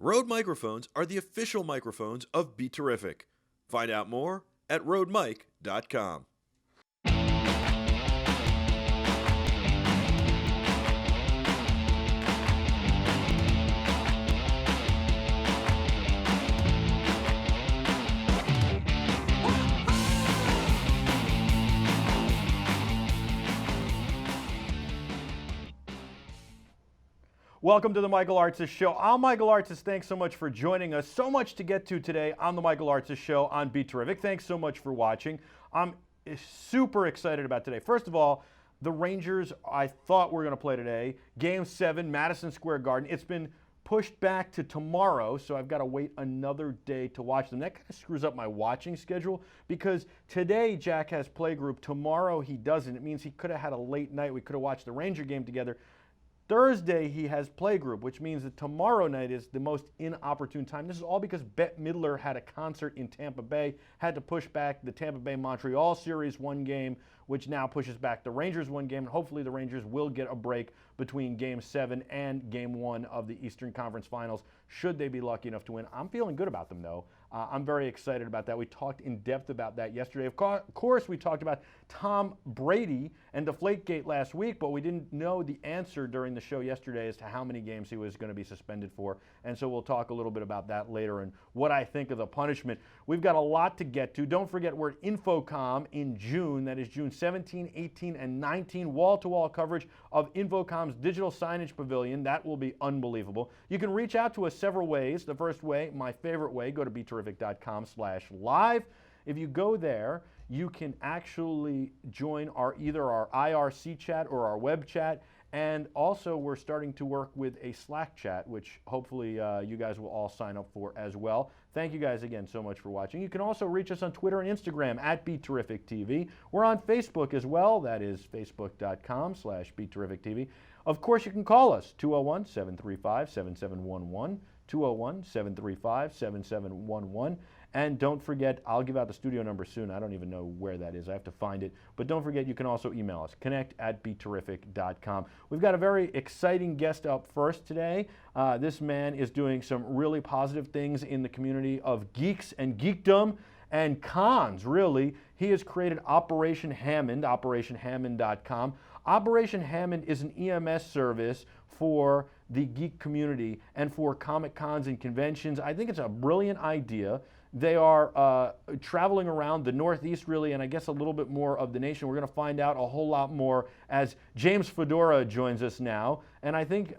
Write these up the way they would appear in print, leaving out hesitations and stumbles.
Rode microphones are the official microphones of BeTerrific. Find out more at rodemic.com. Welcome to the Michael Artsis Show. I'm Michael Artsis. Thanks so much for joining us. So much to get to today on the Michael Artsis Show on BeTerrific. Thanks so much for watching. I'm super excited about today. First of all, the Rangers I thought were going to play today. Game 7, Madison Square Garden. It's been pushed back to tomorrow, so I've got to wait another day to watch them. That kind of screws up my watching schedule because today Jack has playgroup. Tomorrow he doesn't. It means he could have had a late night. We could have watched the Ranger game together. Thursday, he has playgroup, which means that tomorrow night is the most inopportune time. This is all because Bette Midler had a concert in Tampa Bay, had to push back the Tampa Bay-Montreal series one game, which now pushes back the Rangers one game, and hopefully the Rangers will get a break between Game 7 and Game 1 of the Eastern Conference Finals, should they be lucky enough to win. I'm feeling good about them, though. I'm very excited about that. We talked in depth about that yesterday. Of course, we talked about Tom Brady and Deflategate last week, but we didn't know the answer during the show yesterday as to how many games he was going to be suspended for. And so we'll talk a little bit about that later and what I think of the punishment. We've got a lot to get to. Don't forget, we're at Infocom in June. That is June 17, 18, and 19. Wall-to-wall coverage of Infocom's digital signage pavilion. That will be unbelievable. You can reach out to us several ways. The first way, my favorite way, go to BeTerrific.com/live. If you go there, you can actually join either our IRC chat or our web chat. And also, we're starting to work with a Slack chat, which hopefully you guys will all sign up for as well. Thank you guys again so much for watching. You can also reach us on Twitter and Instagram at BeTerrificTV. We're on Facebook as well. That is Facebook.com/BeTerrificTV. Of course, you can call us, 201-735-7711, 201-735-7711. And don't forget, I'll give out the studio number soon. I don't even know where that is. I have to find it. But don't forget, you can also email us, connect@beterrific.com. We've got a very exciting guest up first today. This man is doing some really positive things in the community of geeks and geekdom and cons, really. He has created Operation Hammond, operationhammond.com. Operation Hammond is an EMS service for the geek community and for Comic Cons and conventions. I think it's a brilliant idea. They are traveling around the Northeast, really, and I guess a little bit more of the nation. We're going to find out a whole lot more as James Fedora joins us now. And I think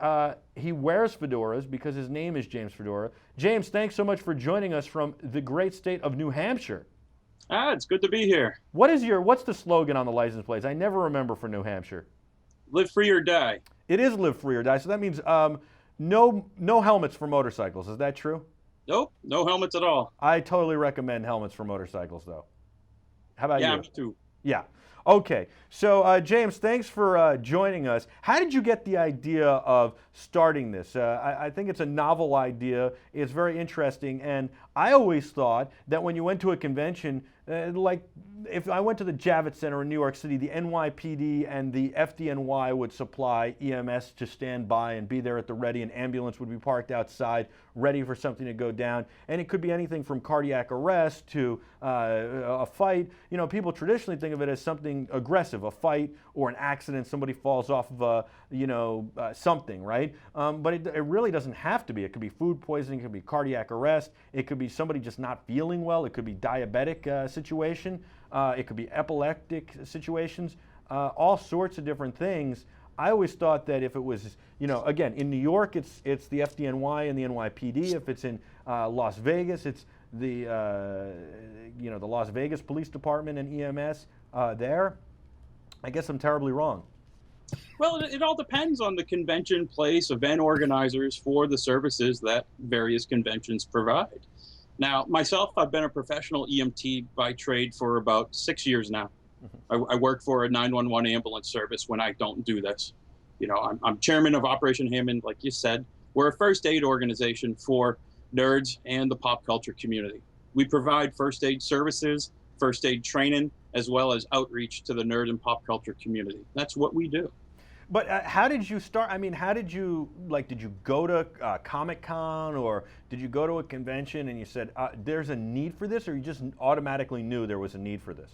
he wears fedoras because his name is James Fedora. James, thanks so much for joining us from the great state of New Hampshire. It's good to be here. What's the slogan on the license plates? I never remember for New Hampshire. Live free or die. It is live free or die. So that means no helmets for motorcycles. Is that true? Nope, no helmets at all. I totally recommend helmets for motorcycles, though. How about you? Yeah, me too. Yeah. Okay. So, James, thanks for joining us. How did you get the idea of starting this? I think it's a novel idea. It's very interesting. And I always thought that when you went to a convention, like if I went to the Javits Center in New York City, the NYPD and the FDNY would supply EMS to stand by and be there at the ready. An ambulance would be parked outside, ready for something to go down. And it could be anything from cardiac arrest to a fight. You know, people traditionally think of it as something aggressive, a fight or an accident, somebody falls off of something, right? But it really doesn't have to be. It could be food poisoning, it could be cardiac arrest, it could be somebody just not feeling well, it could be diabetic situation, it could be epileptic situations, all sorts of different things. I always thought that if it was, again, in New York, it's the FDNY and the NYPD. If it's in Las Vegas, it's the the Las Vegas Police Department and EMS there. I guess I'm terribly wrong. Well, it all depends on the convention place, event organizers for the services that various conventions provide. Now, myself, I've been a professional EMT by trade for about 6 years now. I work for a 911 ambulance service when I don't do this. I'm chairman of Operation Hammond, like you said. We're a first aid organization for nerds and the pop culture community. We provide first aid services, first aid training, as well as outreach to the nerd and pop culture community. That's what we do. But how did you start? I mean, how did you, like, did you go to Comic-Con, or did you go to a convention and you said, there's a need for this, or you just automatically knew there was a need for this?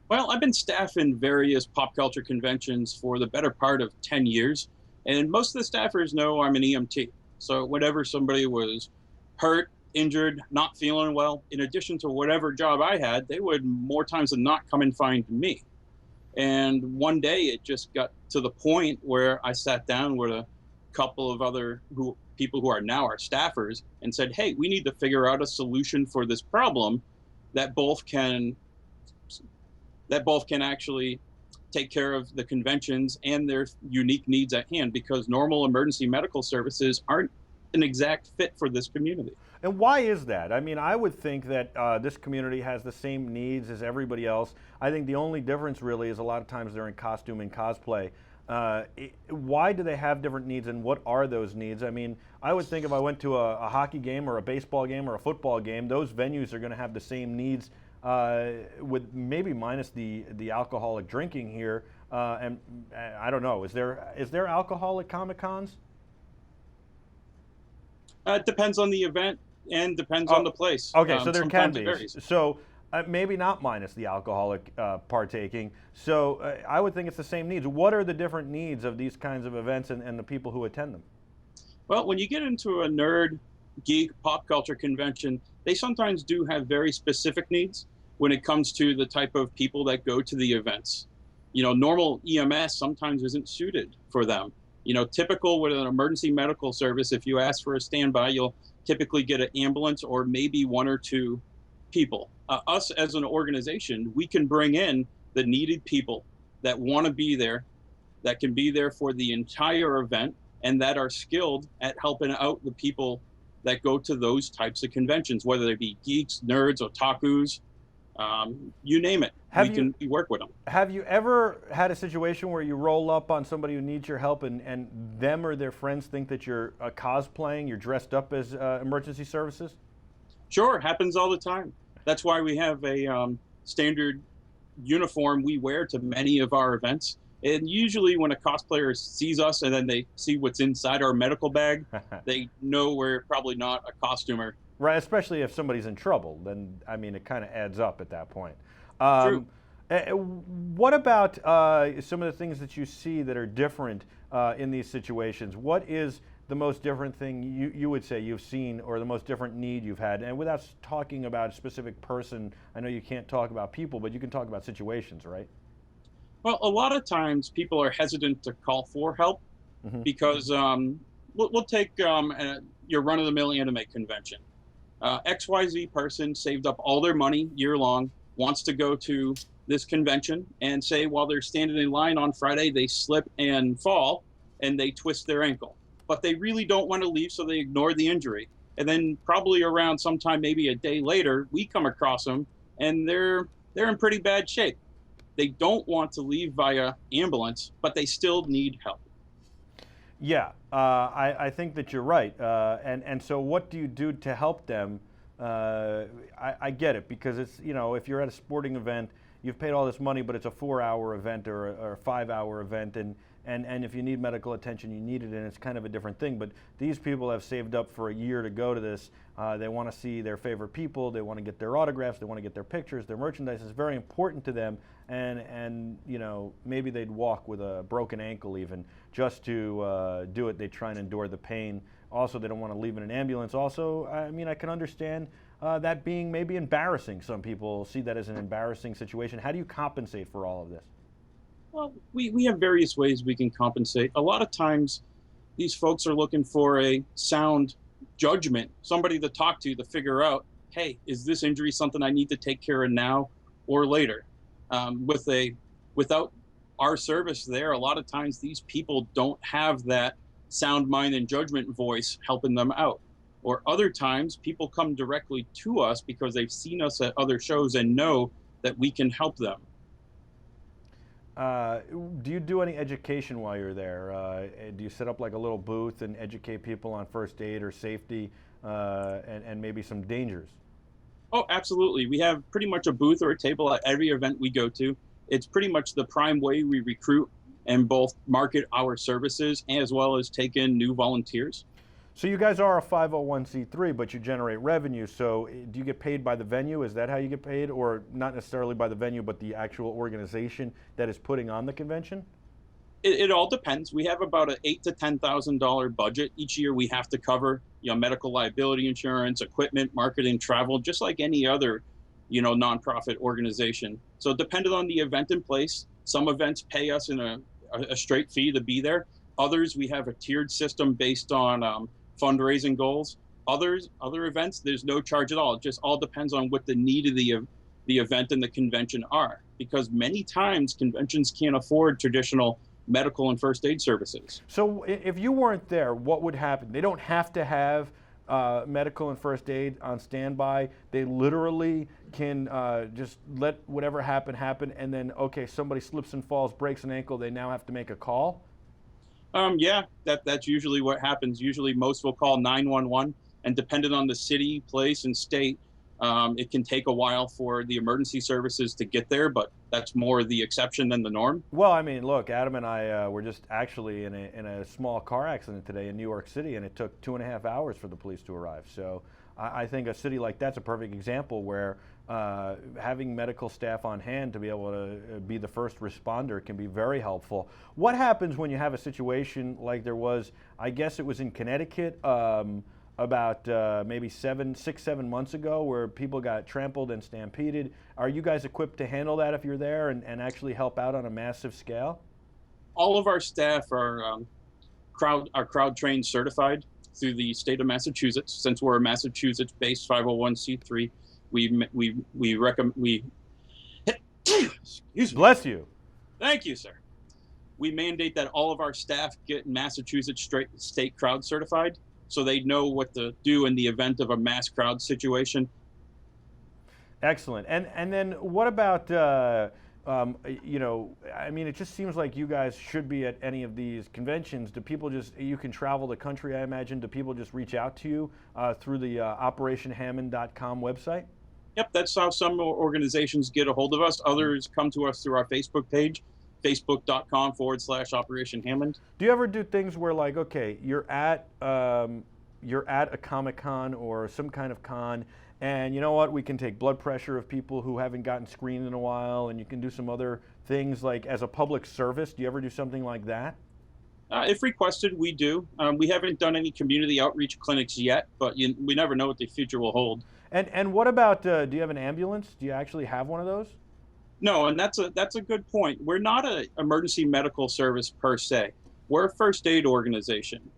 Well, I've been staffing various pop culture conventions for the better part of 10 years, and most of the staffers know I'm an EMT. So whenever somebody was hurt, injured, not feeling well, in addition to whatever job I had, they would more times than not come and find me. And one day it just got to the point where I sat down with a couple of other people who are now our staffers and said, hey, we need to figure out a solution for this problem that both can actually take care of the conventions and their unique needs at hand, because normal emergency medical services aren't an exact fit for this community. And why is that? I mean, I would think that this community has the same needs as everybody else. I think the only difference really is a lot of times they're in costume and cosplay. Why do they have different needs, and what are those needs? I mean, I would think if I went to a hockey game or a baseball game or a football game, those venues are going to have the same needs, with maybe minus the alcoholic drinking here. And I don't know, is there alcohol at Comic-Cons? It depends on the event and depends on the place. Okay, so there can be. So maybe not minus the alcoholic partaking. So I would think it's the same needs. What are the different needs of these kinds of events and the people who attend them? Well, when you get into a nerd, geek, pop culture convention, they sometimes do have very specific needs when it comes to the type of people that go to the events. You know, normal EMS sometimes isn't suited for them. You know, typical with an emergency medical service, if you ask for a standby, you'll typically get an ambulance or maybe one or two people. Us as an organization, we can bring in the needed people that want to be there, that can be there for the entire event, and that are skilled at helping out the people that go to those types of conventions, whether they be geeks, nerds, otakus, you name it. We work with them. Have you ever had a situation where you roll up on somebody who needs your help and them or their friends think that you're cosplaying, you're dressed up as emergency services? Sure, happens all the time. That's why we have a standard uniform we wear to many of our events. And usually when a cosplayer sees us and then they see what's inside our medical bag, they know we're probably not a costumer. Right, especially if somebody's in trouble, then, I mean, it kind of adds up at that point. True. What about some of the things that you see that are different in these situations? What is the most different thing you would say you've seen, or the most different need you've had? And without talking about a specific person, I know you can't talk about people, but you can talk about situations, right? Well, a lot of times people are hesitant to call for help because we'll take your run-of-the-mill anime convention. XYZ person saved up all their money year long, wants to go to this convention, and say while they're standing in line on Friday, they slip and fall and they twist their ankle. But they really don't want to leave, so they ignore the injury. And then probably around sometime, maybe a day later, we come across them and they're in pretty bad shape. They don't want to leave via ambulance, but they still need help. Yeah, I think that you're right. And so what do you do to help them? I get it, because it's, you know, if you're at a sporting event, you've paid all this money, but it's a 4-hour event or a 5-hour event, and if you need medical attention, you need it, and it's kind of a different thing. But these people have saved up for a year to go to this. They want to see their favorite people. They want to get their autographs. They want to get their pictures. Their merchandise is very important to them. And you know, maybe they'd walk with a broken ankle even just to do it. They try and endure the pain. Also, they don't want to leave in an ambulance. Also, I mean, I can understand that being maybe embarrassing. Some people see that as an embarrassing situation. How do you compensate for all of this? Well, we have various ways we can compensate. A lot of times, these folks are looking for a sound judgment, somebody to talk to figure out, hey, is this injury something I need to take care of now or later? Without our service there, a lot of times these people don't have that sound mind and judgment voice helping them out. Or other times, people come directly to us because they've seen us at other shows and know that we can help them. Do you do any education while you're there? Do you set up like a little booth and educate people on first aid or safety and maybe some dangers? Oh, absolutely. We have pretty much a booth or a table at every event we go to. It's pretty much the prime way we recruit and both market our services as well as take in new volunteers. So you guys are a 501c3, but you generate revenue. So do you get paid by the venue? Is that how you get paid? Or not necessarily by the venue, but the actual organization that is putting on the convention? It all depends. We have about an $8,000 to $10,000 budget each year. We have to cover, medical liability insurance, equipment, marketing, travel, just like any other, nonprofit organization. So depending on the event in place, some events pay us in a straight fee to be there. Others, we have a tiered system based on fundraising goals. Other events, there's no charge at all. It just all depends on what the need of the event and the convention are, because many times conventions can't afford traditional medical and first aid services. So if you weren't there, what would happen? They don't have to have medical and first aid on standby. They literally can just let whatever happen, and then, okay, somebody slips and falls, breaks an ankle, they now have to make a call? Yeah, that's usually what happens. Usually most will call 911, and depending on the city, place, and state, it can take a while for the emergency services to get there, but that's more the exception than the norm. Well, I mean, look, Adam and I were just actually in a small car accident today in New York City, and it took 2.5 hours for the police to arrive. So I think a city like that's a perfect example where having medical staff on hand to be able to be the first responder can be very helpful. What happens when you have a situation like there was, I guess it was in Connecticut, about maybe 6-7 months ago, where people got trampled and stampeded? Are you guys equipped to handle that if you're there and actually help out on a massive scale? All of our staff are crowd trained certified through the state of Massachusetts. Since we're a Massachusetts-based 501c3, we recommend excuse me. Bless you. Thank you, sir. We mandate that all of our staff get Massachusetts state crowd certified, so they know what to do in the event of a mass crowd situation. Excellent. And then what about, I mean, it just seems like you guys should be at any of these conventions. Do people you can travel the country, I imagine. Do people just reach out to you through the OperationHammond.com website? Yep, that's how some organizations get a hold of us. Others come to us through our Facebook page, facebook.com/Operation Hammond. Do you ever do things where, like, okay, you're at a Comic-Con or some kind of con, and you know what, we can take blood pressure of people who haven't gotten screened in a while, and you can do some other things like as a public service? Do you ever do something like that? If requested, we do. We haven't done any community outreach clinics yet, but we never know what the future will hold. And what about, do you have an ambulance? Do you actually have one of those? No, and that's a good point. We're not an emergency medical service per se. We're a first aid organization.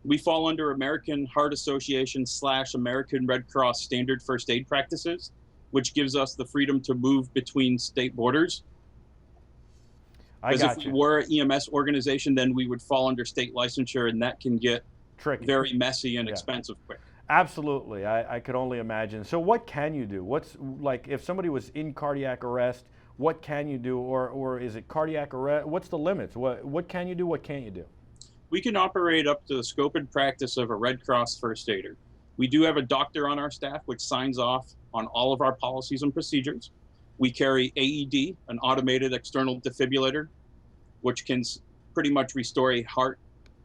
We fall under American Heart Association / American Red Cross standard first aid practices, which gives us the freedom to move between state borders. Because if we were an EMS organization, then we would fall under state licensure, and that can get tricky, very messy and expensive quick. Absolutely, I could only imagine. So what can you do? What's, like, if somebody was in cardiac arrest, what can you do? Or is it cardiac arrest? What's the limits? What can you do? What can't you do? We can operate up to the scope and practice of a Red Cross first aider. We do have a doctor on our staff which signs off on all of our policies and procedures. We carry AED, an automated external defibrillator, which can pretty much restore a heart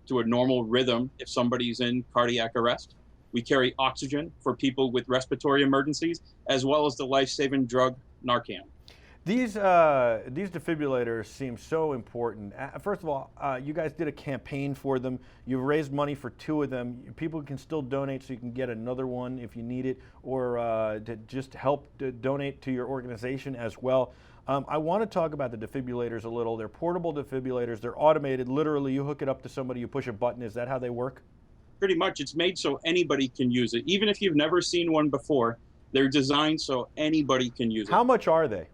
to a normal rhythm if somebody's in cardiac arrest. We carry oxygen for people with respiratory emergencies, as well as the life-saving drug Narcan. These defibrillators seem so important. First of all, you guys did a campaign for them. You've raised money for 2 of them. People can still donate, so you can get another one if you need it, or to just help to donate to your organization as well. I want to talk about the defibrillators a little. They're portable defibrillators. They're automated. Literally, you hook it up to somebody, you push a button. Is that how they work? Pretty much. It's made so anybody can use it. Even if you've never seen one before, they're designed so anybody can use it. How much are they?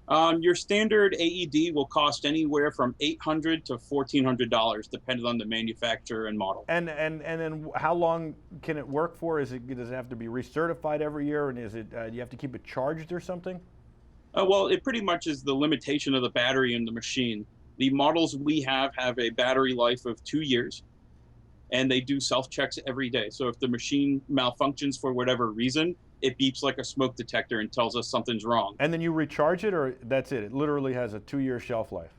Your standard AED will cost anywhere from $800 to $1,400, depending on the manufacturer and model. And then how long can it work for? Does it have to be recertified every year, and do you have to keep it charged or something? Well, it pretty much is the limitation of the battery in the machine. The models we have a battery life of 2 years, and they do self-checks every day. So if the machine malfunctions for whatever reason, it beeps like a smoke detector and tells us something's wrong. And then you recharge it, or that's it? It literally has a 2-year shelf life.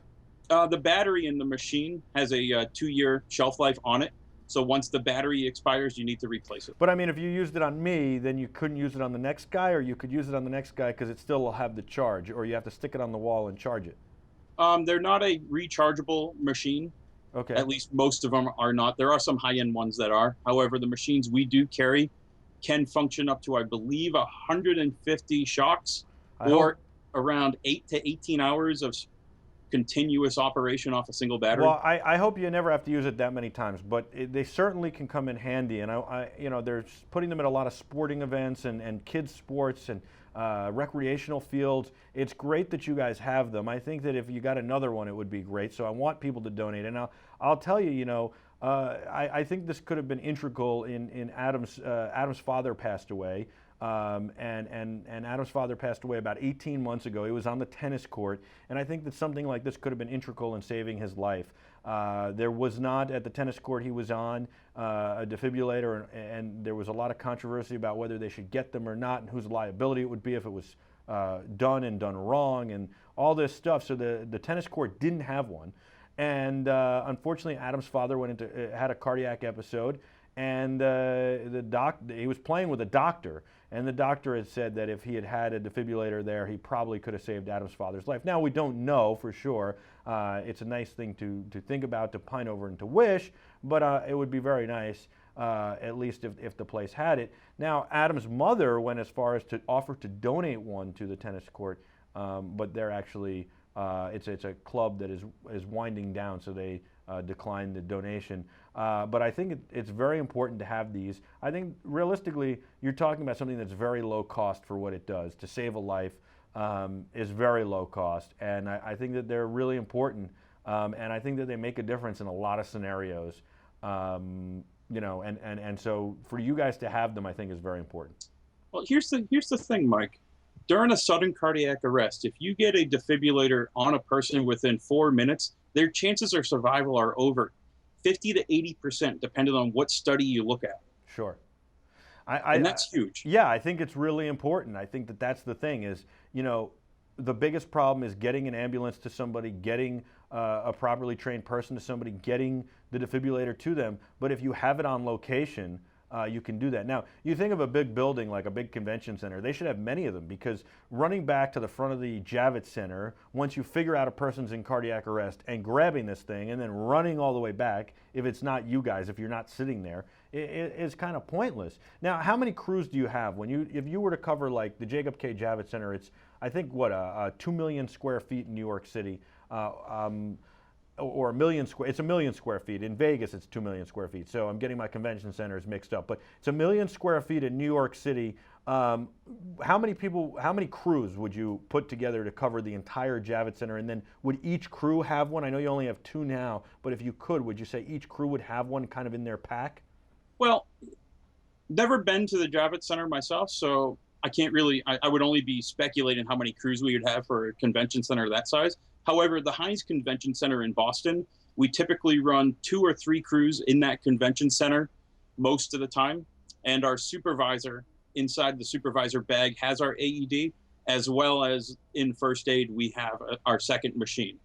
The battery in the machine has a 2-year shelf life on it. So once the battery expires, you need to replace it. But I mean, if you used it on me, then you couldn't use it on the next guy, or you could use it on the next guy because it still will have the charge, or you have to stick it on the wall and charge it. They're not a rechargeable machine. Okay. At least most of them are not. There are some high-end ones that are. However, the machines we do carry can function up to, I believe, 150 shocks or around 8 to 18 hours of continuous operation off a single battery. Well, I hope you never have to use it that many times, but they certainly can come in handy. And they're putting them at a lot of sporting events and kids sports and recreational fields. It's great that you guys have them. I think that if you got another one, it would be great. So I want people to donate. And I'll tell you, I think this could have been integral in Adam's father passed away. And Adam's father passed away about 18 months ago. He was on the tennis court, and I think that something like this could have been integral in saving his life. There was not, at the tennis court he was on, a defibrillator, and there was a lot of controversy about whether they should get them or not, and whose liability it would be if it was done wrong, and all this stuff. So the tennis court didn't have one, and unfortunately Adam's father had a cardiac episode, and he was playing with a doctor. And the doctor had said that if he had had a defibrillator there, he probably could have saved Adam's father's life. Now, we don't know for sure. It's a nice thing to think about, to pine over and to wish, but it would be very nice, at least if the place had it. Now, Adam's mother went as far as to offer to donate one to the tennis court, but they're actually, it's a club that is winding down, so they declined the donation. But I think it's very important to have these. I think realistically, you're talking about something that's very low cost for what it does. To save a life is very low cost, and I think that they're really important. And I think that they make a difference in a lot of scenarios. And so for you guys to have them, I think is very important. Well, here's the thing, Mike. During a sudden cardiac arrest, if you get a defibrillator on a person within 4 minutes, their chances of survival are over 50 to 80%, depending on what study you look at. Sure. And that's huge. Yeah, I think it's really important. I think that's the thing is, the biggest problem is getting an ambulance to somebody, getting a properly trained person to somebody, getting the defibrillator to them. But if you have it on location, you can do that. Now, you think of a big building like a big convention center, they should have many of them, because running back to the front of the Javits Center, once you figure out a person's in cardiac arrest, and grabbing this thing and then running all the way back, if it's not you guys, if you're not sitting there, it is kind of pointless. Now, how many crews do you have? If you were to cover like the Jacob K. Javits Center, it's, I think, 2 million square feet in New York City. Or it's 1 million square feet. In Vegas, it's 2 million square feet. So I'm getting my convention centers mixed up. But it's 1 million square feet in New York City. How many crews would you put together to cover the entire Javits Center? And then would each crew have one? I know you only have 2 now, but if you could, would you say each crew would have one kind of in their pack? Well, never been to the Javits Center myself, so I can't really, I would only be speculating how many crews we would have for a convention center that size. However, the Heinz Convention Center in Boston, we typically run 2 or 3 crews in that convention center most of the time. And our supervisor, inside the supervisor bag, has our AED, as well as in first aid, we have our second machine.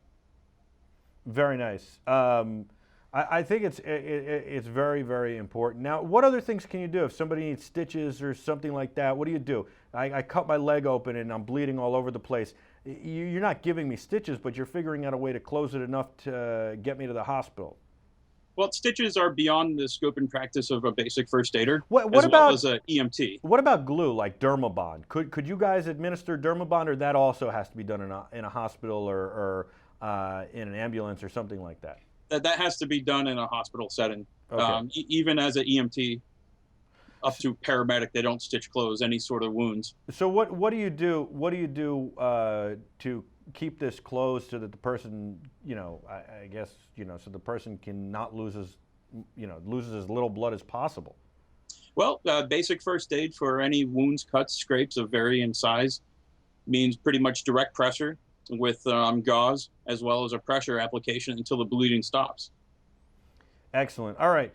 Very nice. I think it's very, very important. Now, what other things can you do? If somebody needs stitches or something like that, what do you do? I cut my leg open and I'm bleeding all over the place. You're not giving me stitches, but you're figuring out a way to close it enough to get me to the hospital. Well, stitches are beyond the scope and practice of a basic first aider, what as about, well as an EMT. What about glue, like Dermabond? Could you guys administer Dermabond, or that also has to be done in a hospital or in an ambulance or something like that? That has to be done in a hospital setting. Okay. Even as an EMT, up to paramedic, they don't stitch close any sort of wounds. So what do you do? What do you do to keep this closed so that the person, I guess, so the person can not loses as little blood as possible? Well, basic first aid for any wounds, cuts, scrapes of varying size means pretty much direct pressure with gauze, as well as a pressure application until the bleeding stops. Excellent. All right.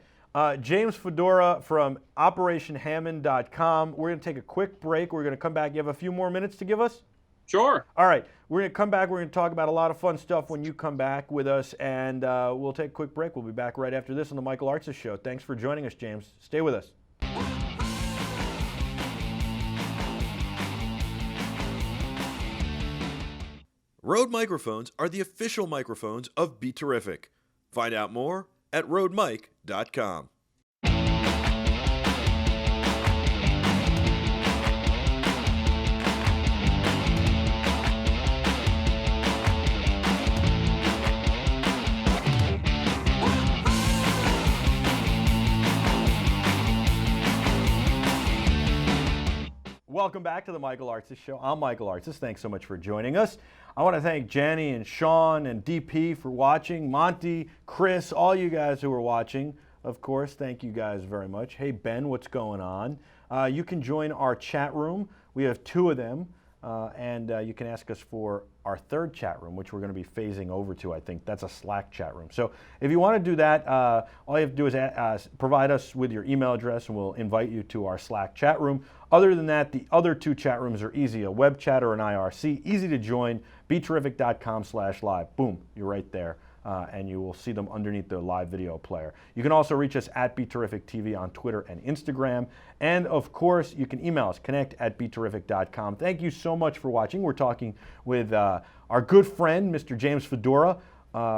James Fedora from OperationHammond.com. We're going to take a quick break. We're going to come back. You have a few more minutes to give us? Sure. All right, we're going to come back. We're going to talk about a lot of fun stuff when you come back with us, and we'll take a quick break. We'll be back right after this on the Michael Artsis Show. Thanks for joining us, James. Stay with us. Rode microphones are the official microphones of BeTerrific. Find out more at rodemic.com. Welcome back to the Michael Artsis Show. I'm Michael Artsis. Thanks so much for joining us. I want to thank Jenny and Sean and DP for watching, Monty, Chris, all you guys who are watching. Of course, thank you guys very much. Hey, Ben, what's going on? You can join our chat room. We have 2 of them, and you can ask us for our 3rd chat room, which we're going to be phasing over to, I think. That's a Slack chat room. So if you want to do that, all you have to do is provide us with your email address, and we'll invite you to our Slack chat room. Other than that, the other 2 chat rooms are easy, a web chat or an IRC, easy to join, BeTerrific.com/live. Boom, you're right there, and you will see them underneath the live video player. You can also reach us at BeTerrific TV on Twitter and Instagram. And of course, you can email us, connect@BeTerrific.com. Thank you so much for watching. We're talking with our good friend, Mr. James Fedora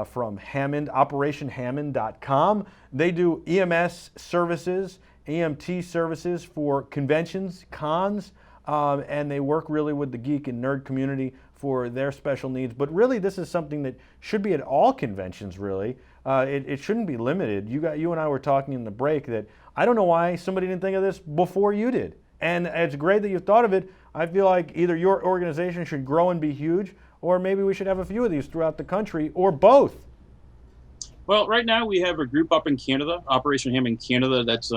from Hammond, OperationHammond.com. They do EMS services, EMT services for conventions, cons, and they work really with the geek and nerd community for their special needs. But really, this is something that should be at all conventions, really. It shouldn't be limited. You and I were talking in the break that I don't know why somebody didn't think of this before you did. And it's great that you thought of it. I feel like either your organization should grow and be huge, or maybe we should have a few of these throughout the country, or both. Well, right now we have a group up in Canada, Operation Hammond Canada, that's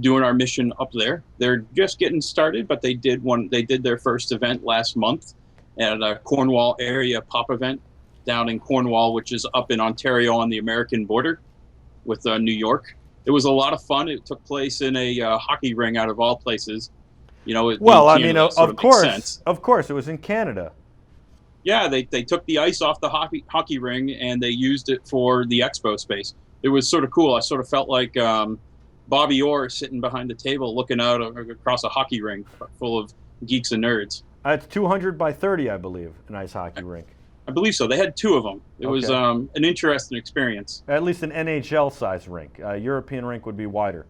doing our mission up there. They're just getting started, but they did their first event last month at a Cornwall area pop event down in Cornwall, which is up in Ontario on the American border with New York. It was a lot of fun. It took place in a hockey ring, out of all places. You know, well, I mean, of course, it was in Canada. Yeah, they took the ice off the hockey ring and they used it for the expo space. It was sort of cool. I sort of felt like Bobby Orr sitting behind the table looking out across a hockey ring full of geeks and nerds. It's 200 by 30, I believe, an ice hockey rink. I believe so. They had 2 of them. It was an interesting experience. At least an NHL-size rink. A European rink would be wider.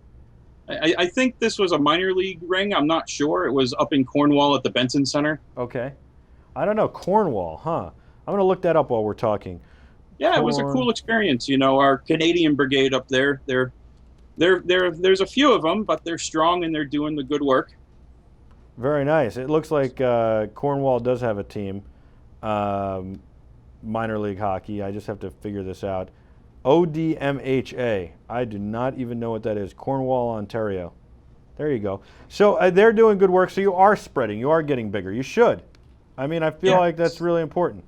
I think this was a minor league ring. I'm not sure. It was up in Cornwall at the Benson Center. Okay. I don't know. Cornwall, huh? I'm going to look that up while we're talking. Yeah, it was a cool experience. You know, our Canadian brigade up there, there's a few of them, but they're strong and they're doing the good work. Very nice. It looks like Cornwall does have a team, minor league hockey. I just have to figure this out. ODMHA. I do not even know what that is. Cornwall, Ontario. There you go. So they're doing good work. So you are spreading. You are getting bigger. You should. I mean, I feel like that's really important.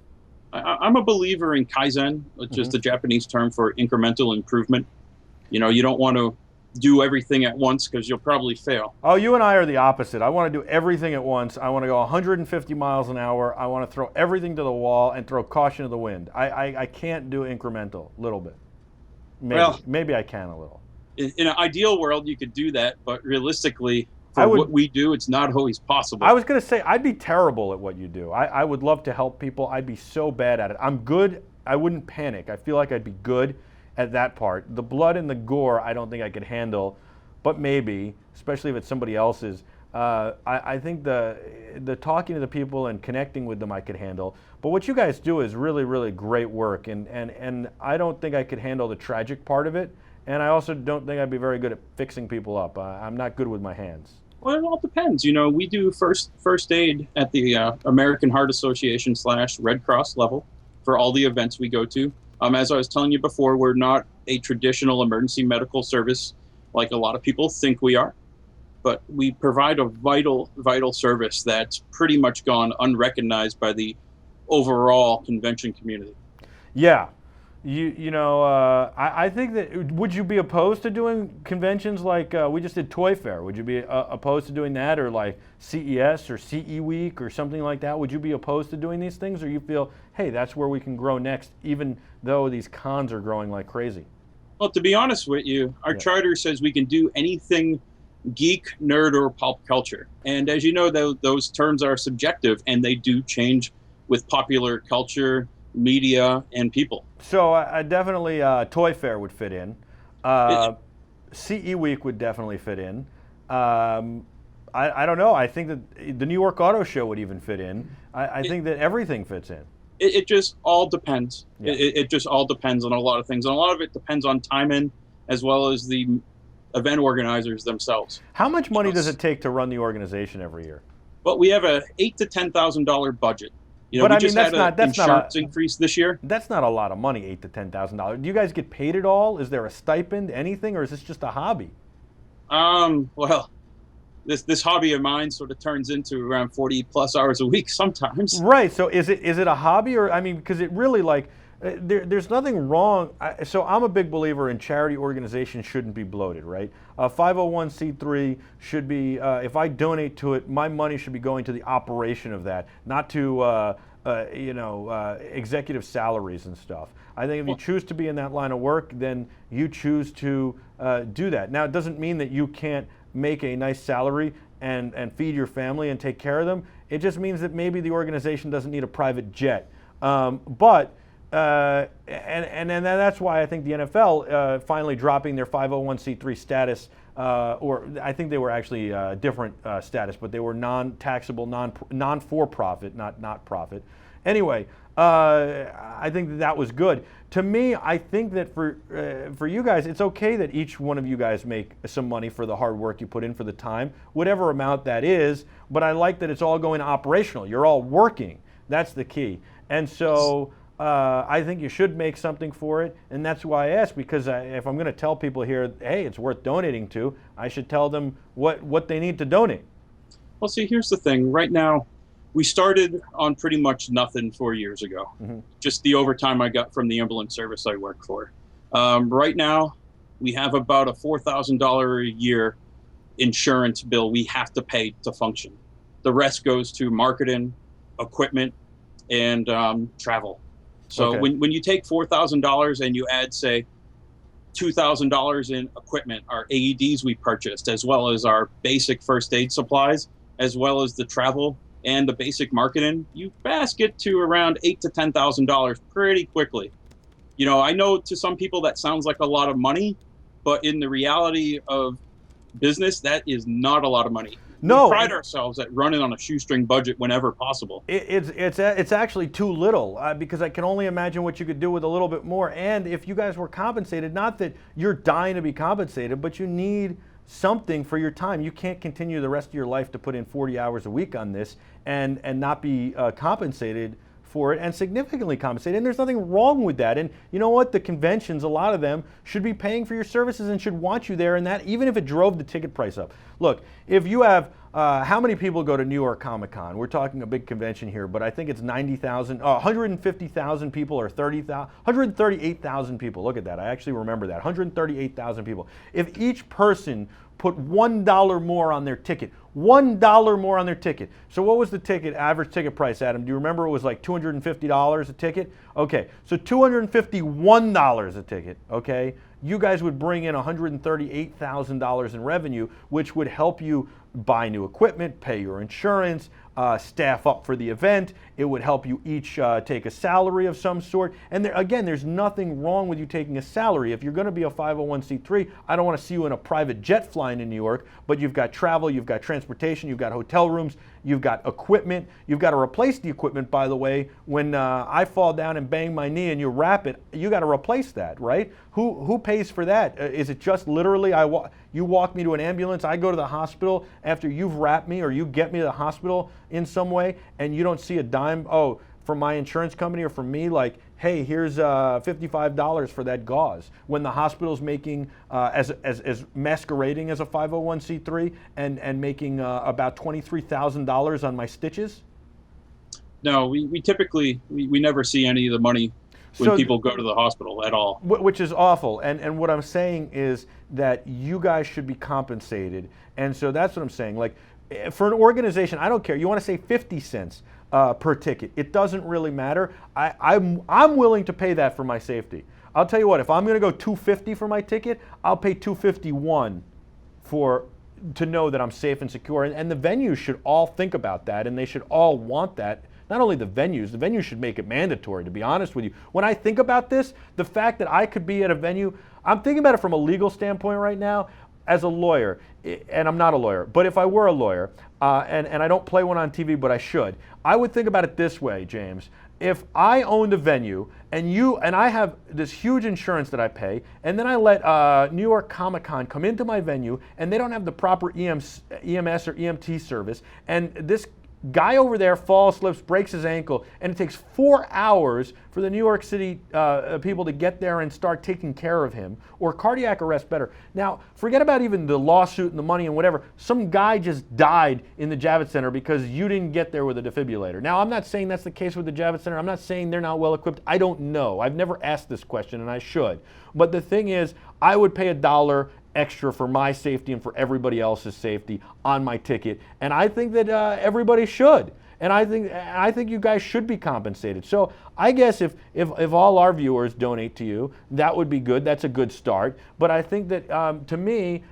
I'm a believer in Kaizen, which is the Japanese term for incremental improvement. You know, you don't want to do everything at once because you'll probably fail. Oh, you and I are the opposite. I want to do everything at once. I want to go 150 miles an hour. I want to throw everything to the wall and throw caution to the wind. I can't do incremental, a little bit. Maybe I can a little. In an ideal world, you could do that, but realistically, what we do, it's not always possible. I was going to say, I'd be terrible at what you do. I would love to help people. I'd be so bad at it. I'm good. I wouldn't panic. I feel like I'd be good at that part. The blood and the gore, I don't think I could handle, but maybe, especially if it's somebody else's. I think the talking to the people and connecting with them I could handle. But what you guys do is really, really great work, and I don't think I could handle the tragic part of it, and I also don't think I'd be very good at fixing people up. I'm not good with my hands. Well, it all depends. You know, we do first aid at the American Heart Association / Red Cross level for all the events we go to. As I was telling you before, we're not a traditional emergency medical service like a lot of people think we are, but we provide a vital service that's pretty much gone unrecognized by the overall convention community. Yeah. I think that, would you be opposed to doing conventions like we just did Toy Fair? Would you be opposed to doing that, or like CES or CE Week or something like that? Would you be opposed to doing these things, or you feel, hey, that's where we can grow next, even though these cons are growing like crazy? Well, to be honest with you, our charter says we can do anything geek, nerd, or pop culture. And as you know, those terms are subjective, and they do change with popular culture, media, and people. So definitely Toy Fair would fit in. CE Week would definitely fit in. I don't know. I think that the New York Auto Show would even fit in. I think that everything fits in. It just all depends. Yeah. It just all depends on a lot of things. And a lot of it depends on timing as well as the event organizers themselves. How much money does it take to run the organization every year? Well, we have a $8,000 to $10,000 budget. You know, but we I mean, just that's had not an that's not insurance a, increase this year. That's not a lot of money, $8,000 to $10,000. Do you guys get paid at all? Is there a stipend, anything, or is this just a hobby? Well, this hobby of mine sort of turns into around 40 plus hours a week sometimes. Right. So is it a hobby, or I mean, because it really like there's nothing wrong. So I'm a big believer in charity organizations shouldn't be bloated, right? 501c3 should be, if I donate to it, my money should be going to the operation of that, not to executive salaries and stuff. I think if you choose to be in that line of work, then you choose to do that. Now, it doesn't mean that you can't make a nice salary and feed your family and take care of them. It just means that maybe the organization doesn't need a private jet. And that's why I think the NFL finally dropping their 501c3 status, or I think they were actually different status, but they were non-taxable, non-for-profit, not profit. Anyway, I think that was good. To me, I think that for you guys, it's okay that each one of you guys make some money for the hard work you put in for the time, whatever amount that is, but I like that it's all going operational. You're all working. That's the key. And so I think you should make something for it, and that's why I asked, because if I'm going to tell people here, hey, it's worth donating to, I should tell them what they need to donate. Well, see, here's the thing. Right now, we started on pretty much nothing 4 years ago. Mm-hmm. Just the overtime I got from the ambulance service I work for. Right now, we have about a $4,000 a year insurance bill we have to pay to function. The rest goes to marketing, equipment, and travel. So okay. when you take $4,000 and you add, say, $2,000 in equipment, our AEDs we purchased, as well as our basic first aid supplies, as well as the travel and the basic marketing, you fast get to around $8,000 to $10,000 pretty quickly. You know, I know to some people that sounds like a lot of money, but in the reality of business, that is not a lot of money. No, we pride ourselves at running on a shoestring budget whenever possible. It's actually too little, because I can only imagine what you could do with a little bit more. And if you guys were compensated, not that you're dying to be compensated, but you need something for your time. You can't continue the rest of your life to put in 40 hours a week on this and not be compensated for it, and significantly compensated. And there's nothing wrong with that. And you know what? The conventions, a lot of them, should be paying for your services and should want you there, and that even if it drove the ticket price up. Look, if you have, how many people go to New York Comic Con? We're talking a big convention here, but I think it's 90,000, 150,000 people, or 30,000, 138,000 people. Look at that. I actually remember that. 138,000 people. If each person put $1 more on their ticket, $1 more on their ticket. So what was the average ticket price, Adam? Do you remember? It was like $250 a ticket? Okay, so $251 a ticket, okay? You guys would bring in $138,000 in revenue, which would help you buy new equipment, pay your insurance, staff up for the event. It would help you each take a salary of some sort. And again, there's nothing wrong with you taking a salary. If you're going to be a 501c3, I don't want to see you in a private jet flying in New York, but you've got travel, you've got transportation, you've got hotel rooms, you've got equipment. You've got to replace the equipment, by the way. When I fall down and bang my knee and you wrap it, you got to replace that, right? Who pays for that? Is it just literally you walk me to an ambulance, I go to the hospital after you've wrapped me, or you get me to the hospital in some way, and you don't see a dime, from my insurance company or from me, like, hey, here's $55 for that gauze, when the hospital's making, as masquerading as a 501c3 and making about $23,000 on my stitches? No, we typically, we never see any of the money when people go to the hospital at all. Which is awful. And what I'm saying is that you guys should be compensated. And so that's what I'm saying. Like, for an organization, I don't care. You want to say 50 cents per ticket. It doesn't really matter. I'm willing to pay that for my safety. I'll tell you what, if I'm going to go $250 for my ticket, I'll pay $251 to know that I'm safe and secure. And the venues should all think about that, and they should all want that. Not only the venues should make it mandatory, to be honest with you. When I think about this, the fact that I could be at a venue, I'm thinking about it from a legal standpoint right now. As a lawyer, and I'm not a lawyer, but if I were a lawyer, and I don't play one on TV, but I should, I would think about it this way, James. If I owned a venue and I have this huge insurance that I pay, and then I let New York Comic Con come into my venue and they don't have the proper EMS or EMT service, and this guy over there falls, slips, breaks his ankle, and it takes 4 hours for the New York City people to get there and start taking care of him, or cardiac arrest better. Now, forget about even the lawsuit and the money and whatever. Some guy just died in the Javits Center because you didn't get there with a defibrillator. Now, I'm not saying that's the case with the Javits Center. I'm not saying they're not well equipped. I don't know. I've never asked this question, and I should. But the thing is, I would pay $1 extra for my safety and for everybody else's safety on my ticket, and I think that everybody should, and I think you guys should be compensated. So I guess if all our viewers donate to you, that would be good. That's a good start. But I think that to me,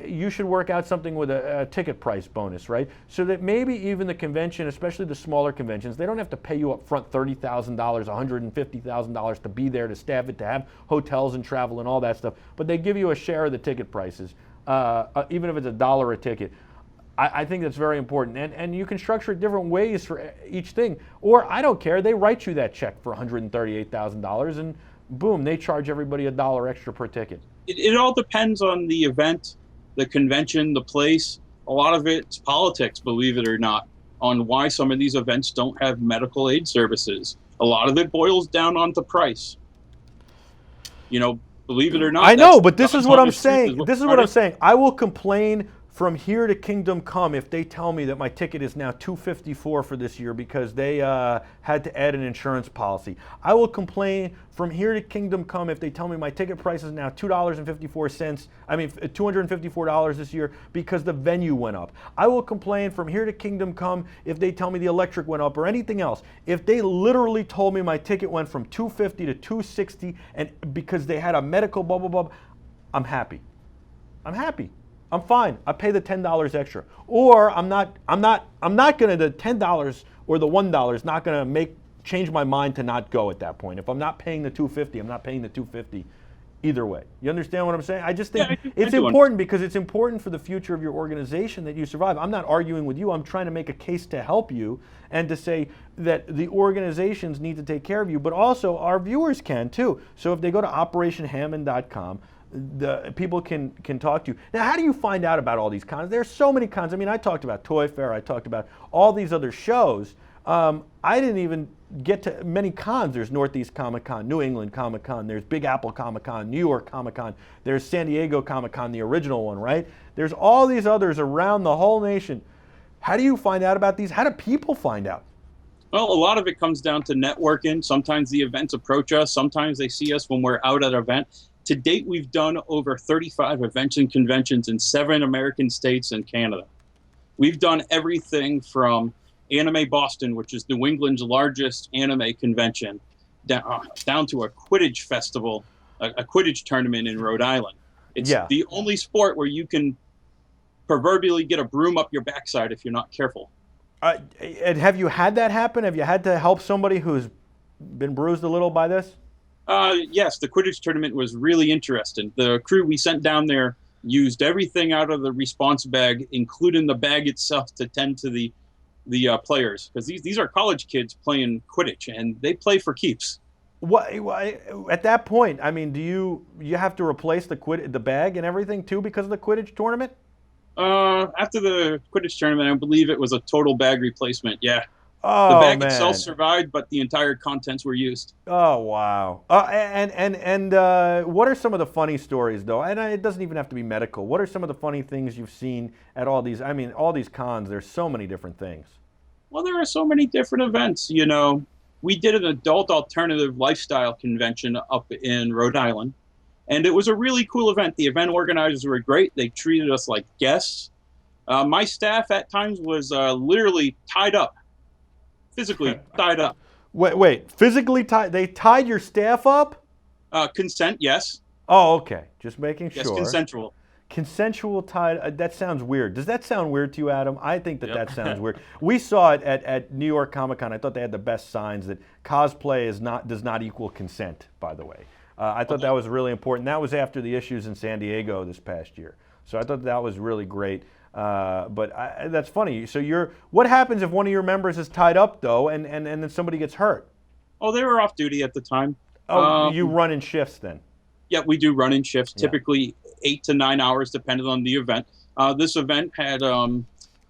you should work out something with a ticket price bonus, right? So that maybe even the convention, especially the smaller conventions, they don't have to pay you up front $30,000, $150,000 to be there, to staff it, to have hotels and travel and all that stuff. But they give you a share of the ticket prices, even if it's $1 a ticket. I think that's very important. And you can structure it different ways for each thing. Or I don't care, they write you that check for $138,000 and boom, they charge everybody $1 extra per ticket. It all depends on the event, the convention, the place. A lot of it's politics, believe it or not, on why some of these events don't have medical aid services. A lot of it boils down onto price. You know, believe it or not. I know, but this is what I'm saying. This is what I'm saying. I will complain from here to kingdom come if they tell me that my ticket is now $254 for this year because they had to add an insurance policy. I will complain from here to kingdom come if they tell me my ticket price is now $254 this year because the venue went up. I will complain from here to kingdom come if they tell me the electric went up or anything else. If they literally told me my ticket went from $250 to $260 and because they had a medical blah blah blah, I'm happy. I'm happy. I'm fine. I pay the $10 extra. Or I'm not gonna, the $10 or the $1 is not gonna change my mind to not go at that point. If I'm not paying the $250, I'm not paying the $250 either way. You understand what I'm saying? I just think it's important because it's important for the future of your organization that you survive. I'm not arguing with you. I'm trying to make a case to help you and to say that the organizations need to take care of you, but also our viewers can too. So if they go to operationhammond.com, the people can talk to you. Now, how do you find out about all these cons? There's so many cons. I mean, I talked about Toy Fair. I talked about all these other shows. I didn't even get to many cons. There's Northeast Comic Con, New England Comic Con, there's Big Apple Comic Con, New York Comic Con, there's San Diego Comic Con, the original one, right? There's all these others around the whole nation. How do you find out about these? How do people find out? Well, a lot of it comes down to networking. Sometimes the events approach us. Sometimes they see us when we're out at an event. To date, we've done over 35 events and conventions in 7 American states and Canada. We've done everything from Anime Boston, which is New England's largest anime convention, down to a Quidditch festival, a Quidditch tournament in Rhode Island. It's the only sport where you can proverbially get a broom up your backside if you're not careful. And have you had that happen? Have you had to help somebody who's been bruised a little by this? Yes, the Quidditch tournament was really interesting. The crew we sent down there used everything out of the response bag, including the bag itself, to tend to the players, because these are college kids playing Quidditch, and they play for keeps. What at that point? I mean, do you have to replace the bag and everything too because of the Quidditch tournament? After the Quidditch tournament, I believe it was a total bag replacement. Yeah. Oh, the bag man. itself survived, but the entire contents were used. Oh, wow. And what are some of the funny stories, though? And it doesn't even have to be medical. What are some of the funny things you've seen at all these? I mean, all these cons. There's so many different things. Well, there are so many different events. You know, we did an adult alternative lifestyle convention up in Rhode Island. And it was a really cool event. The event organizers were great. They treated us like guests. My staff at times was literally tied up, physically tied up. Wait, physically tied? They tied your staff up? Consent, yes. Oh, okay. Just making sure. Yes, consensual. Consensual tied. That sounds weird. Does that sound weird to you, Adam? I think that sounds weird. We saw it at New York Comic Con. I thought they had the best signs that cosplay does not equal consent. By the way, I thought that was really important. That was after the issues in San Diego this past year. So I thought that was really great. But that's funny. So what happens if one of your members is tied up though, and then somebody gets hurt? Oh, they were off duty at the time. Oh, you run in shifts then? Yeah, we do run in shifts, typically 8 to 9 hours, depending on the event. This event had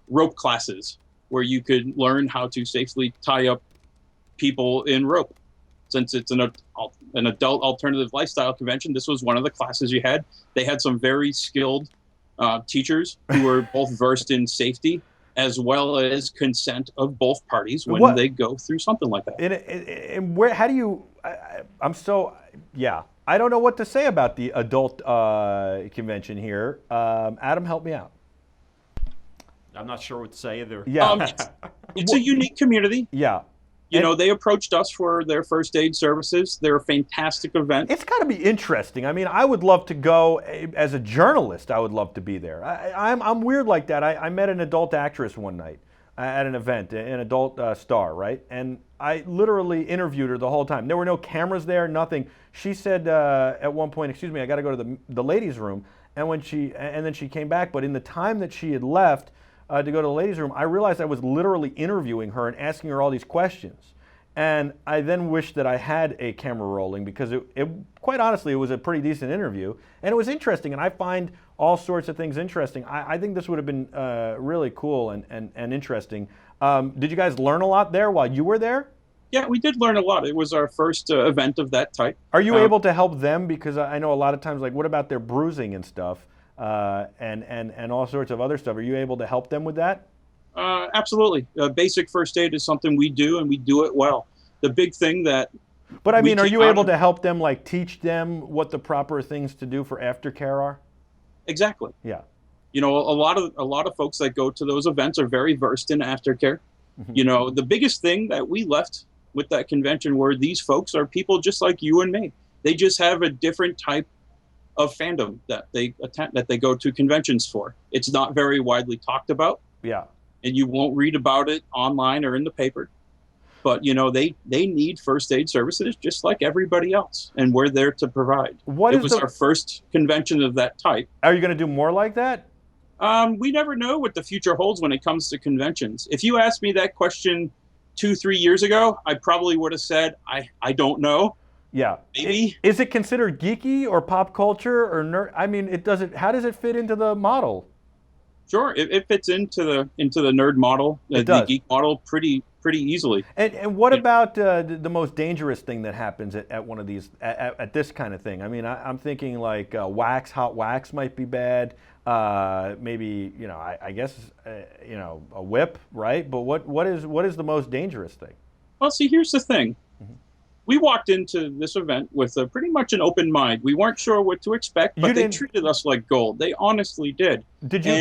rope classes where you could learn how to safely tie up people in rope. Since it's an adult alternative lifestyle convention, this was one of the classes you had. They had some very skilled teachers who were both versed in safety as well as consent of both parties when they go through something like that. And where? How do you? I don't know what to say about the adult convention here. Adam, help me out. I'm not sure what to say either. Yeah, it's a unique community. Yeah. You know, they approached us for their first aid services. They're a fantastic event. It's got to be interesting. I mean, I would love to go as a journalist. I would love to be there. I'm weird like that. I met an adult actress one night at an event, an adult star, right? And I literally interviewed her the whole time. There were no cameras there, nothing. She said at one point, "Excuse me, I got to go to the ladies' room." And then she came back. But in the time that she had left to go to the ladies' room, I realized I was literally interviewing her and asking her all these questions. And I then wished that I had a camera rolling because quite honestly, it was a pretty decent interview. And it was interesting, and I find all sorts of things interesting. I think this would have been really cool and interesting. Did you guys learn a lot there while you were there? Yeah, we did learn a lot. It was our first event of that type. Are you able to help them? Because I know a lot of times, like, what about their bruising and stuff and all sorts of other stuff? Are you able to help them with that? Absolutely. Basic first aid is something we do, and we do it well. The big thing that... But I mean, are you able to help them, like teach them what the proper things to do for aftercare are? Exactly. Yeah. You know, a lot of folks that go to those events are very versed in aftercare. Mm-hmm. You know, the biggest thing that we left with that convention were these folks are people just like you and me. They just have a different type of fandom that they go to conventions for. It's not very widely talked about. Yeah. And you won't read about it online or in the paper. But, you know, they need first aid services just like everybody else, and we're there to provide. It was our first convention of that type. Are you going to do more like that? We never know what the future holds when it comes to conventions. If you asked me that question 2-3 years ago, I probably would have said, I don't know. Yeah. Maybe. Is it considered geeky or pop culture or nerd? I mean, how does it fit into the model? Sure, it fits into the nerd model, the geek model pretty easily. And what about the most dangerous thing that happens at one of these at this kind of thing? I mean, I'm thinking like hot wax might be bad. Maybe I guess a whip, right? But what is the most dangerous thing? Well, see, here's the thing. We walked into this event with pretty much an open mind. We weren't sure what to expect, but they treated us like gold. They honestly did. Did you?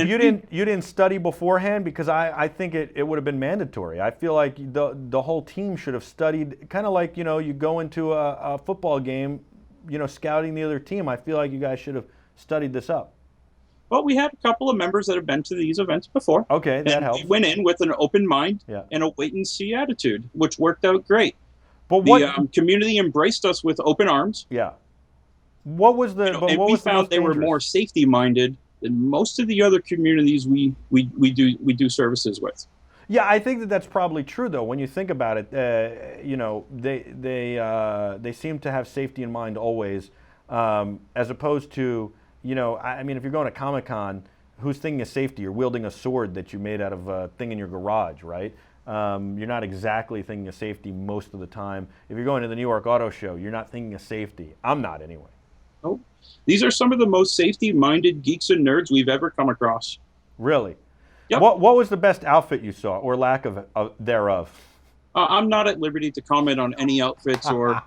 You didn't study beforehand? Because I think it would have been mandatory. I feel like the whole team should have studied, kind of like you go into a football game, scouting the other team. I feel like you guys should have studied this up. Well, we had a couple of members that have been to these events before. Okay, that helps. We went in with an open mind and a wait and see attitude, which worked out great. But the community embraced us with open arms. Yeah. What was the? And we found they were more safety minded than most of the other communities we do services with. Yeah, I think that's probably true though. When you think about it, they seem to have safety in mind always, as opposed to I mean, if you're going to Comic-Con, who's thinking of safety? You're wielding a sword that you made out of a thing in your garage, right? You're not exactly thinking of safety most of the time. If you're going to the New York Auto Show, you're not thinking of safety. I'm not anyway. Oh, these are some of the most safety-minded geeks and nerds we've ever come across. Really? Yep. What was the best outfit you saw, or lack of thereof? I'm not at liberty to comment on any outfits or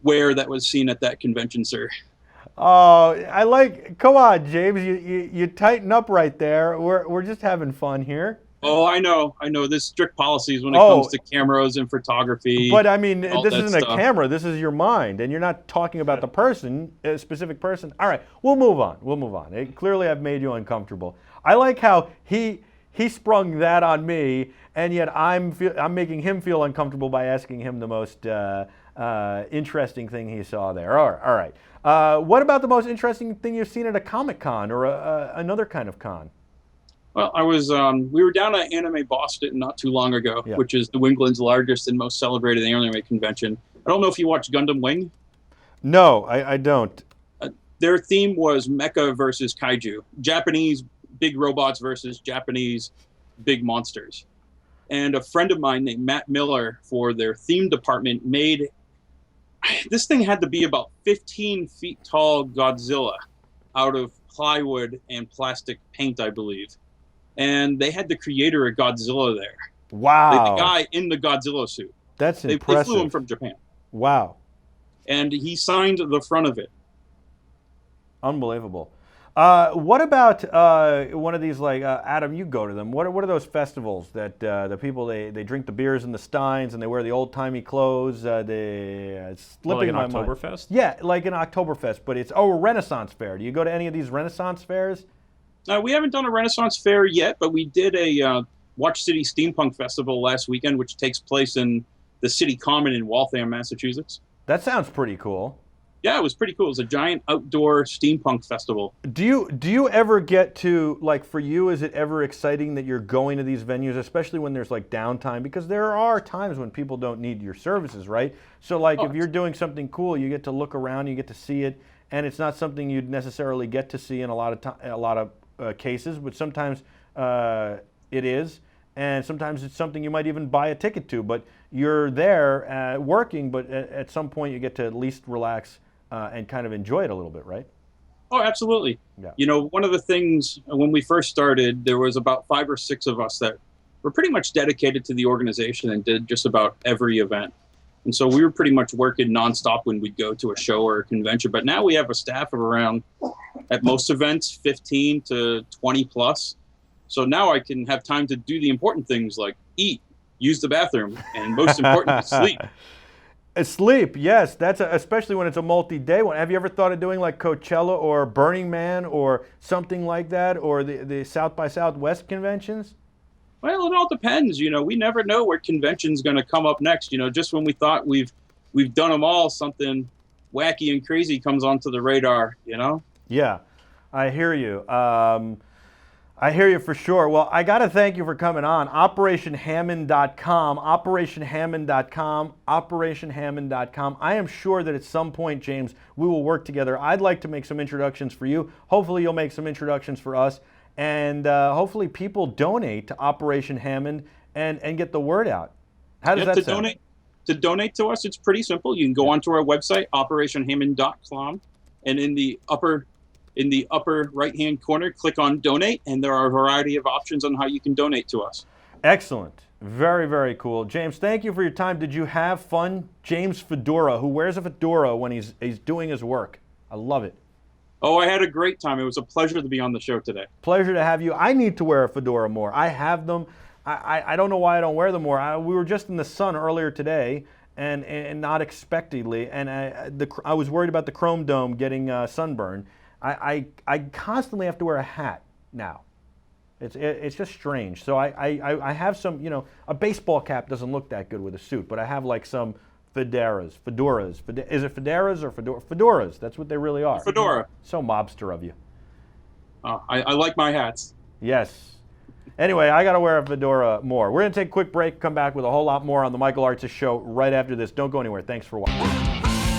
wear that was seen at that convention, sir. Oh, come on, James, you tighten up right there. We're just having fun here. Oh, I know. There's strict policies when it comes to cameras and photography. But I mean, this isn't stuff. a camera. This is your mind, and you're not talking about the person, a specific person. All right, we'll move on. Clearly, I've made you uncomfortable. I like how he sprung that on me, and yet I'm making him feel uncomfortable by asking him the most interesting thing he saw there. All right. What about the most interesting thing you've seen at a Comic-Con or another kind of con? Well, we were down at Anime Boston not too long ago, which is New England's largest and most celebrated anime convention. I don't know if you watch Gundam Wing. No, I don't. Their theme was Mecha versus Kaiju. Japanese big robots versus Japanese big monsters. And a friend of mine named Matt Miller for their theme department made, this thing had to be about 15 feet tall Godzilla out of plywood and plastic paint, I believe. And they had the creator of Godzilla there. Wow. The guy in the Godzilla suit. That's impressive. They flew him from Japan. Wow. And he signed the front of it. Unbelievable. What about one of these, like, Adam, you go to them. What are those festivals that the people, they drink the beers in the steins and they wear the old-timey clothes? It's slipping like my an mind. Oktoberfest? Yeah, like an Oktoberfest, but it's, a Renaissance fair. Do you go to any of these Renaissance fairs? We haven't done a Renaissance fair yet, but we did a Watch City Steampunk Festival last weekend, which takes place in the City Common in Waltham, Massachusetts. That sounds pretty cool. Yeah, it was pretty cool. It was a giant outdoor steampunk festival. Do you ever get to, like, for you, is it ever exciting that you're going to these venues, especially when there's, like, downtime? Because there are times when people don't need your services, right? So, like, if you're doing something cool, you get to look around, you get to see it, and it's not something you'd necessarily get to see in a lot of cases, but sometimes it is, and sometimes it's something you might even buy a ticket to, but you're there working, but at some point you get to at least relax and kind of enjoy it a little bit, right? Oh, absolutely. Yeah. You know, one of the things when we first started, there was about 5 or 6 of us that were pretty much dedicated to the organization and did just about every event. And so we were pretty much working nonstop when we'd go to a show or a convention. But now we have a staff of around, at most events, 15 to 20 plus. So now I can have time to do the important things like eat, use the bathroom, and most important, sleep. Sleep, yes. That's especially when it's a multi-day one. Have you ever thought of doing like Coachella or Burning Man or something like that, or the South by Southwest conventions? Well, it all depends. You know, we never know where convention's going to come up next. You know, just when we thought we've done them all, something wacky and crazy comes onto the radar. You know? Yeah, I hear you. I hear you for sure. Well, I got to thank you for coming on. OperationHammond.com, OperationHammond.com, OperationHammond.com. I am sure that at some point, James, we will work together. I'd like to make some introductions for you. Hopefully, you'll make some introductions for us. And hopefully people donate to Operation Hammond and get the word out. How does that sound? To donate to us, it's pretty simple. You can go onto our website, OperationHammond.com, and in the upper right-hand corner, click on Donate, and there are a variety of options on how you can donate to us. Excellent. Very, very cool. James, thank you for your time. Did you have fun? James Fedora, who wears a fedora when he's doing his work. I love it. Oh, I had a great time. It was a pleasure to be on the show today. Pleasure to have you. I need to wear a fedora more. I have them. I don't know why I don't wear them more. We were just in the sun earlier today, and not expectedly, and I was worried about the chrome dome getting sunburned. I constantly have to wear a hat now. It's just strange. So I have some, you know, a baseball cap doesn't look that good with a suit, but I have like some fedoras. Is it fedoras or fedoras? That's what they really are. Fedora. So mobster of you. I like my hats. Yes. Anyway, I got to wear a fedora more. We're going to take a quick break, come back with a whole lot more on the Michael Artsis Show right after this. Don't go anywhere. Thanks for watching.